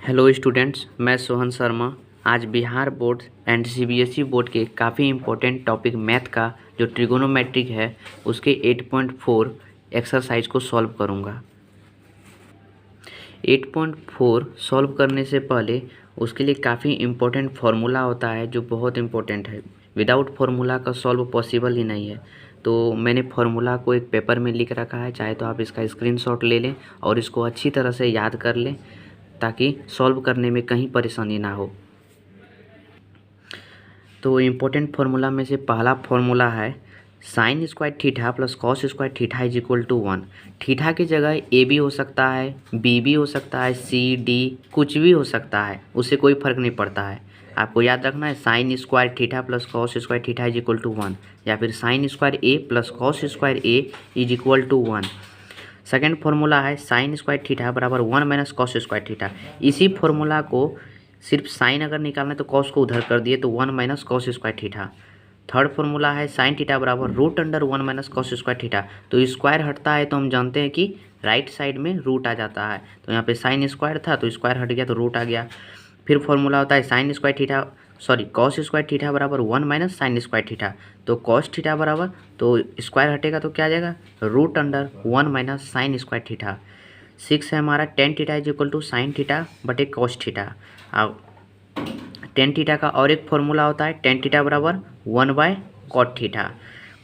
Hello students, मैं सोहन शर्मा। आज Bihar board and CBSE board के काफ़ी इम्पोर्टेंट टॉपिक मैथ का जो ट्रिगोनोमेट्रिक है उसके 8.4 एक्सरसाइज को सॉल्व करूंगा। 8.4 सॉल्व करने से पहले उसके लिए काफ़ी इम्पोर्टेंट फार्मूला होता है जो बहुत इम्पोर्टेंट है। विदाउट फार्मूला का सॉल्व पॉसिबल ही नहीं है। तो मैंने फार्मूला को एक पेपर में लिख रखा है, चाहे तो आप इसका स्क्रीनशॉट ले लें और इसको अच्छी तरह से याद कर लें ताकि सॉल्व करने में कहीं परेशानी ना हो। तो इम्पोर्टेंट फार्मूला में से पहला फार्मूला है sine square theta plus cos square theta is equal to 1। Theta की जगह ए भी हो सकता है, बी भी हो सकता है, सी डी कुछ भी हो सकता है, उससे कोई फर्क नहीं पड़ता है। आपको याद रखना है sine square theta plus cos square theta is equal to 1 या फिर sine square A plus cos square A is equal to 1। Second formula है साइन स्क्वायर थीटा बराबर 1 माइनस कॉस स्क्वायर थीटा। इसी फार्मूला को सिर्फ साइन अगर निकालना है तो कॉस को उधर कर दिए तो 1 minus cos square theta. Third formula है साइन थीटा बराबर root under 1 minus cos square theta. तो स्क्वायर हटता है तो हम जानते हैं कि राइट साइड में रूट आ जाता है, तो यहाँ पे साइन स्क्वायर था तो स्क्वायर हट गया तो रूट आ गया। फिर फार्मूला होता है sine square theta cos square theta बराबर 1 माइनस साइन स्क्वायर थीटा। तो कॉस थीटा बराबर तो स्क्वायर हटेगा तो क्या आ जाएगा root under 1 minus sine square theta. 6 है हमारा tan theta is equal to sine theta बटे कॉस थीटा। अब टेन थीटा का और एक फॉर्मूला होता है टेन थीटा बराबर 1 by cot theta.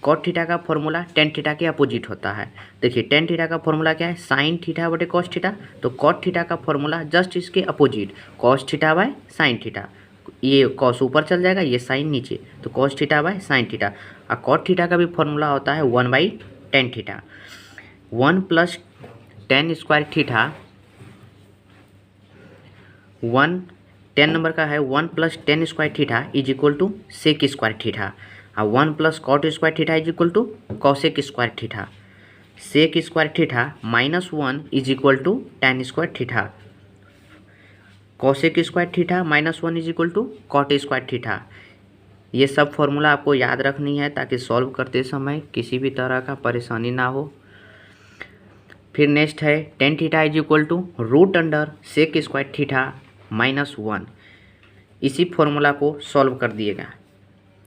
Cot theta का फॉर्मूला टेन थीटा के अपोजिट होता है। देखिए टेन थीटा का फॉर्मूला क्या है साइन थीटा बटे कॉस थीटा, तो कॉट थीटा का फॉर्मूला जस्ट इसके opposite cos theta by sine theta. ये कॉस ऊपर चल जाएगा, ये साइन नीचे, तो cos theta by sine theta. और कॉट थीटा का भी फॉर्मूला होता है 1 by tan theta. 1 plus tan square theta 1 10 number का है 1 plus tan square theta is equal to sec square theta. और 1 plus cot square theta is equal to cosec square theta. Sec square theta minus 1 is equal to tan square theta. Cosec square theta minus 1 is equal to cot square theta. ये सब formula आपको याद रखनी है ताकि solve करते समय किसी भी तरह का परेशानी ना हो। फिर नेक्स्ट है tan theta is equal to root under sec square theta minus 1। इसी फॉर्मूला को सॉल्व कर दिएगा।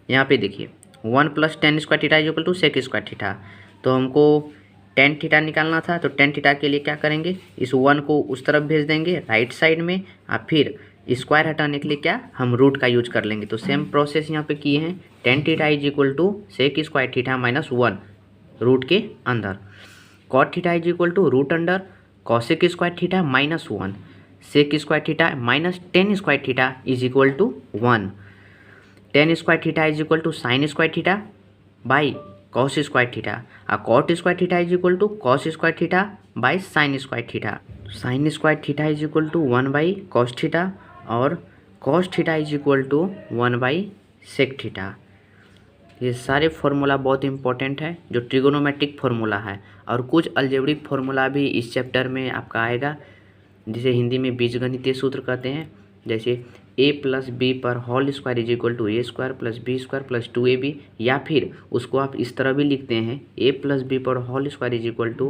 यहाँ पे देखिए 1 plus tan square theta is equal to sec square theta, तो हमको टेन थीटा निकालना था, तो टेन थीटा के लिए क्या करेंगे इस 1 को उस तरफ भेज देंगे राइट साइड में, और फिर स्क्वायर हटाने के लिए क्या हम रूट का यूज कर लेंगे। तो सेम प्रोसेस यहाँ पे किए हैं tan theta is equal to sec square theta minus 1 root के अंदर। Cot theta is equal to root under cosec square theta minus 1 sec square theta minus tan square theta is equal to 1। Tan square theta is equal to sine square theta by cos square theta, और cot square theta is equal to cos square theta by sine square theta. Sine square theta is equal to 1 by cos theta और cos theta is equal to 1 by sec theta. ये सारे formula बहुत important है जो trigonometric formula है, और कुछ algebraic formula भी इस चैप्टर में आपका आएगा जिसे हिंदी में बीजगणितीय सूत्र कहते हैं। जैसे ए प्लस बी पर whole square is equal to A square plus B square plus 2ab, या फिर उसको आप इस तरह भी लिखते हैं ए प्लस बी पर whole square is equal to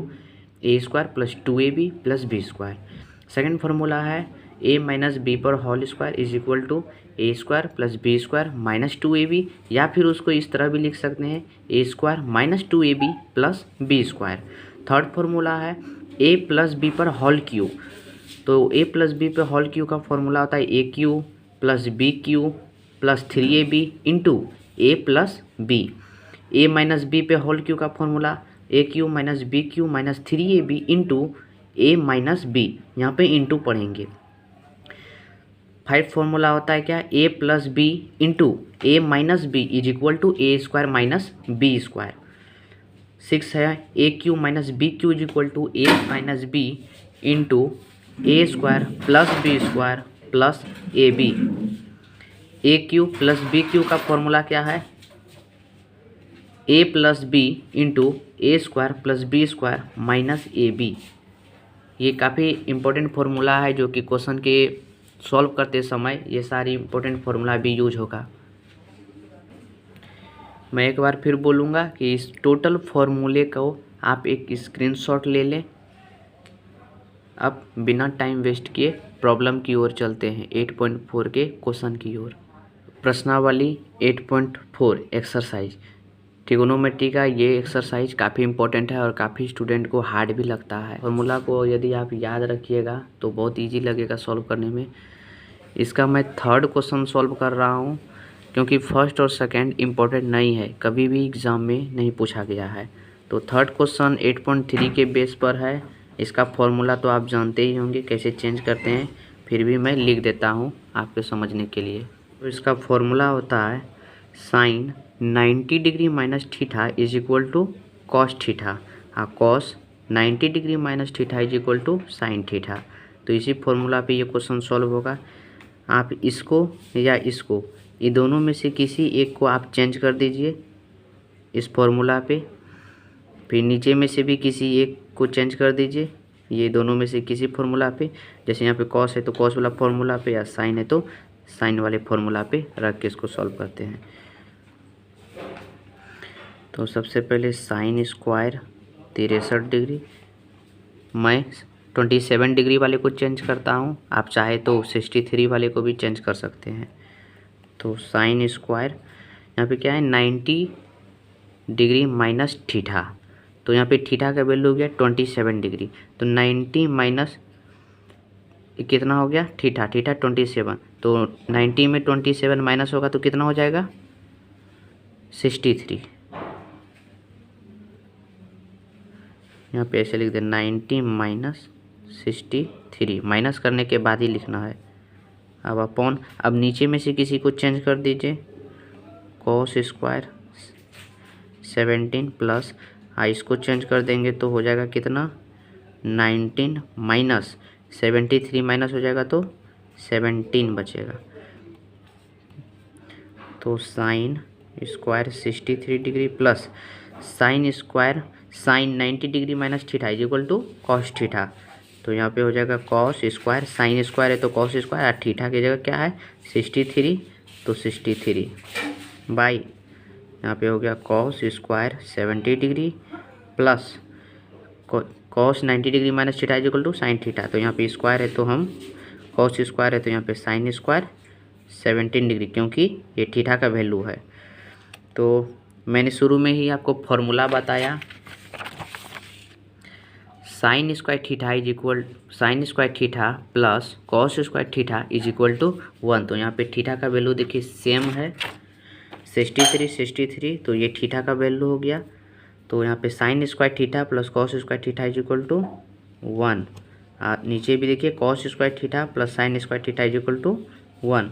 A square plus 2ab plus B square. Second formula है ए माइनस बी पर whole square is equal to A square plus B square minus 2ab, या फिर उसको इस तरह भी लिख सकते हैं a square minus 2ab plus B square. Third formula है ए प्लस बी पर होल क्यू, तो ए प्लस बी पे होल क्यू का फॉर्मूला होता है a cube plus b cube plus 3ab into a plus b. A minus b पे whole cube का formula a cube minus b cube minus 3ab into a minus b, यहाँ पे into पढ़ेंगे। Five formula होता है क्या ए plus b into a minus b is equal to A square minus b square. 6 है a cube minus b cube is equal to a minus b into a square plus B square plus a b. A cube plus b cube का formula क्या है a plus b into a square plus B square minus a b. ये काफ़ी important formula है जो कि question के solve करते समय ये सारी इम्पोर्टेंट फार्मूला भी यूज होगा। मैं एक बार फिर बोलूँगा कि इस टोटल फार्मूले को आप एक स्क्रीनशॉट ले लें। अब बिना टाइम वेस्ट किए प्रॉब्लम की ओर चलते हैं 8.4 के क्वेश्चन की ओर। प्रश्नावली 8.4 एक्सरसाइज। ट्रिगोनोमेट्री का ये एक्सरसाइज काफ़ी इंपॉर्टेंट है और काफ़ी स्टूडेंट को हार्ड भी लगता है। फॉर्मूला को यदि आप याद रखिएगा तो बहुत इजी लगेगा सॉल्व करने में। इसका मैं थर्ड क्वेश्चन सॉल्व कर रहा हूँ क्योंकि फर्स्ट और सेकंड इम्पोर्टेंट नहीं है, कभी भी एग्ज़ाम में नहीं पूछा गया है। तो थर्ड क्वेश्चन 8.3 के बेस पर है। इसका फॉर्मूला तो आप जानते ही होंगे कैसे चेंज करते हैं, फिर भी मैं लिख देता हूँ आपके समझने के लिए। तो इसका फॉर्मूला होता है sine 90 degree minus theta is equal to cos theta, cos 90 degree minus theta is equal to sine theta. तो इसी फॉर्मूला पे ये क्वेश्चन सॉल्व होगा। आप इसको या इसको, ये दोनों में से किसी एक को आप चेंज कर दीजिए इस फॉर्मूला पे, फिर नीचे में से भी किसी एक को चेंज कर दीजिए ये दोनों में से किसी फॉर्मूला पे। जैसे यहाँ पे कॉस है तो कॉस वाला फॉर्मूला पे, या साइन है तो साइन वाले फॉर्मूला पे रख के इसको सॉल्व करते हैं। तो सबसे पहले साइन स्क्वायर 63 डिग्री, मैं 27 डिग्री वाले को चेंज करता हूँ, आप चाहे तो 63 वाले को भी चेंज कर सकते हैं। तो साइन स्क्वायर यहाँ पे क्या है 90 डिग्री माइनस थीटा, तो यहाँ पे थीटा का वैल्यू हो गया 27 डिग्री। तो 90 माइनस कितना हो गया थीटा, थीटा 27, तो 90 में 27 माइनस होगा तो कितना हो जाएगा 63। यहाँ पे ऐसे लिख दे 90 माइनस 63, माइनस करने के बाद ही लिखना है। अब अपॉन, अब नीचे में से किसी को चेंज कर दीजिए, कॉस स्क्वायर 17 प्लस इसको चेंज कर देंगे तो हो जाएगा कितना 19 माइनस 73 माइनस हो जाएगा तो 17 बचेगा। तो sine square 63 degree plus sine square sine 90 degree minus theta is equal to cos theta. तो यहाँ पे हो जाएगा कॉस स्क्वायर, साइन स्क्वायर है तो कॉस स्क्वायर, और थीटा की जगह क्या है 63, तो 63 बाई यहाँ पे हो गया cos square 70 degree plus cos 90 degree minus theta is equal to sine theta. तो यहाँ पे स्क्वायर है तो हम कॉस स्क्वायर है तो यहाँ पे साइन स्क्वायर 17 डिग्री, क्योंकि ये थीटा का वैल्यू है। तो मैंने शुरू में ही आपको फॉर्मूला बताया, sine square theta is equal sine square theta plus cos square theta is equal to 1। तो यहाँ पे थीटा का वैल्यू देखिए सेम है 63, तो ये थीटा का वैल्यू हो गया। तो यहाँ पे sine square theta plus cos square theta is equal to 1। नीचे भी देखिए cos square theta plus sine square theta is equal to 1।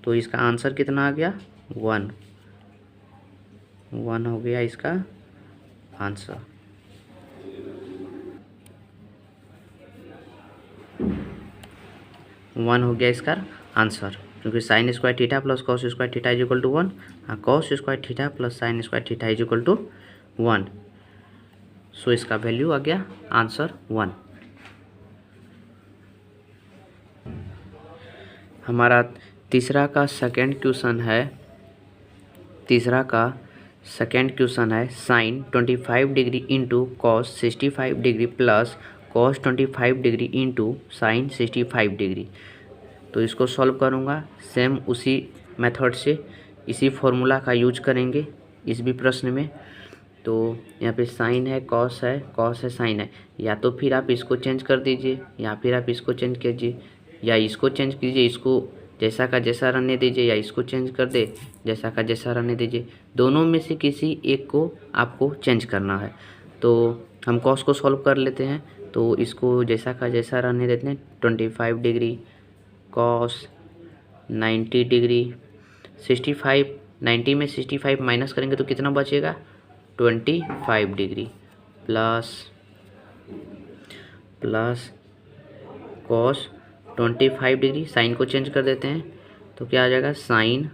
तो इसका आंसर कितना आ गया 1 हो गया इसका आंसर। वन हो गया इसका आंसर, क्योंकि sine square theta plus cos square theta is equal to 1, cos square theta plus sine square theta is equal to 1। So इसका वैल्यू आ गया आंसर 1। हमारा तीसरा का सेकेंड क्वेश्चन है sine 25 degree into cos 65 degree plus cos 25 degree into sine 65 degree. तो इसको solve करूँगा सेम उसी मेथड से, इसी फॉर्मूला का यूज करेंगे इस भी प्रश्न में। तो यहाँ पे साइन है कॉस है साइन है, या तो फिर आप इसको चेंज कर दीजिए या फिर आप इसको चेंज कीजिए, या इसको चेंज कीजिए, इसको जैसा का जैसा रहने दीजिए, या इसको चेंज कर दे जैसा का जैसा रहने दीजिए। दोनों में से किसी एक को आपको चेंज करना है। तो हम कॉस को सॉल्व कर लेते हैं, तो इसको जैसा का जैसा रहने देते हैं। 25 डिग्री कॉस 90 डिग्री 65, 90 में 65 माइनस करेंगे तो कितना बचेगा 25 degree plus cos 25 degree, sine को चेंज कर देते हैं तो क्या आ जाएगा साइन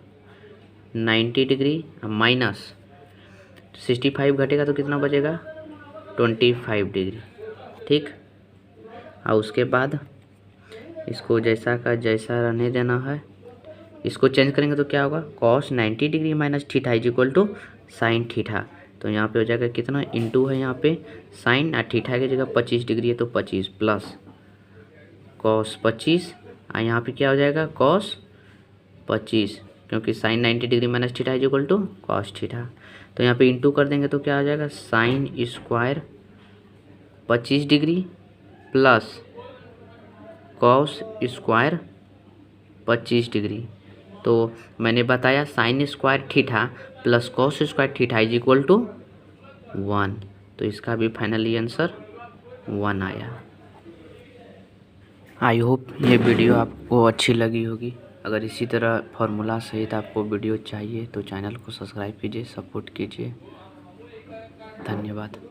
90 डिग्री माइनस 65 घटेगा तो कितना बचेगा 25 डिग्री। ठीक, और उसके बाद इसको जैसा का जैसा रहने देना है। इसको चेंज करेंगे तो क्या होगा cos 90 degree minus theta is equal to sine theta. तो यहाँ पे हो जाएगा कितना इंटू है यहाँ पे साइन, और थीटा की जगह 25 डिग्री है तो 25 प्लस कॉस 25 यहाँ पे क्या हो जाएगा कॉस 25, क्योंकि sine 90 degree minus theta is equal to cos theta. तो यहाँ पे इंटू कर देंगे तो क्या हो जाएगा sine square 25 degree plus cos square 25 degree. तो मैंने बताया sine square theta plus cos square theta is equal to 1। तो इसका भी फाइनली आंसर 1 आया। आई होप ये वीडियो आपको अच्छी लगी होगी। अगर इसी तरह फार्मूला सहित आपको वीडियो चाहिए तो चैनल को सब्सक्राइब कीजिए, सपोर्ट कीजिए। धन्यवाद।